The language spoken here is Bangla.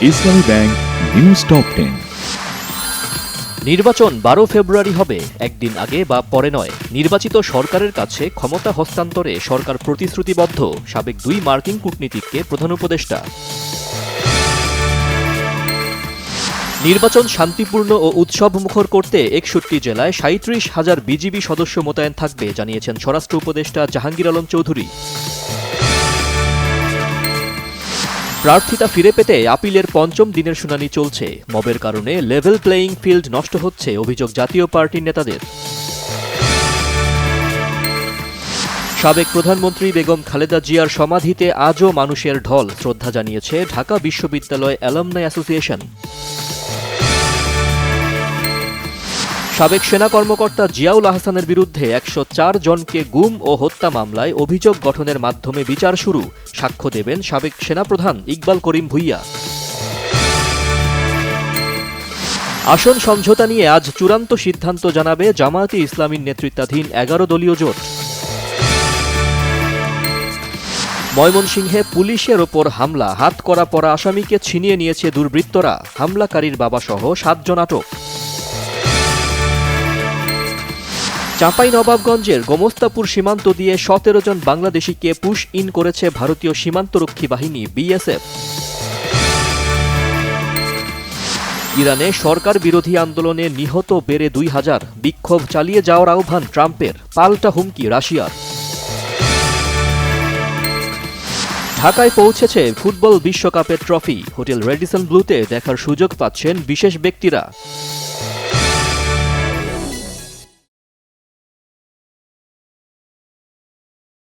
ইসলামী ব্যাংক নিউজ টপ 10। নির্বাচন 12 ফেব্রুয়ারি হবে, একদিন আগে বা পরে নয়। নির্বাচিত সরকারের কাছে ক্ষমতা হস্তান্তরে সরকার প্রতিশ্রুতিবদ্ধ, সাবেক 2 মার্কিন কূটনীতিককে প্রধান উপদেষ্টা। নির্বাচন শান্তিপূর্ণ ও উৎসবমুখর করতে 61 জেলায় 37,000 বিজিবি সদস্য মোতায়েন থাকবে, জানিয়েছেন স্বরাষ্ট্র উপদেষ্টা জাহাঙ্গীর আলম চৌধুরী। প্রার্থিতা ফিরে পেতে আপিলের 5ম দিনের শুনানি চলছে। মবের কারণে লেভেল প্লেয়িং ফিল্ড নষ্ট হচ্ছে, অভিযোগ জাতীয় পার্টির নেতাদের। সাবেক প্রধানমন্ত্রী বেগম খালেদা জিয়ার সমাধিতে আজও মানুষের ঢল, শ্রদ্ধা জানিয়েছে ঢাকা বিশ্ববিদ্যালয় অ্যালামনাই অ্যাসোসিয়েশন। সাবেক সেনা কর্মকর্তা জিয়াউল আহসানের বিরুদ্ধে 104 জনকে গুম ও হত্যা মামলায় অভিযোগ গঠনের মাধ্যমে বিচার শুরু, সাক্ষ্য দেবেন সাবেক সেনাপ্রধান ইকবাল করিম ভূঁইয়া। আসন সমঝোতা নিয়ে আজ চূড়ান্ত সিদ্ধান্ত জানাবে জামায়াতে ইসলামীর নেতৃত্বাধীন 11 দলীয় জোট। ময়মনসিংহে পুলিশের ওপর হামলা, হাতকড়া পরা আসামিকে ছিনিয়ে নিয়েছে দুর্বৃত্তরা, হামলাকারীর বাবাসহ 7 জন আটক। চাঁপাইনবাবগঞ্জের গোমস্তাপুর সীমান্ত দিয়ে 17 জন বাংলাদেশিকে পুশ ইন করেছে ভারতীয় সীমান্তরক্ষী বাহিনী বিএসএফ। ইরানে সরকার বিরোধী আন্দোলনে নিহত বেড়ে 2000, বিক্ষোভ চালিয়ে যাওয়ার আহ্বান ট্রাম্পের, পাল্টা হুমকি রাশিয়ার। ঢাকায় পৌঁছেছে ফুটবল বিশ্বকাপের ট্রফি, হোটেল রেডিসন ব্লুতে দেখার সুযোগ পাচ্ছেন বিশেষ ব্যক্তিরা।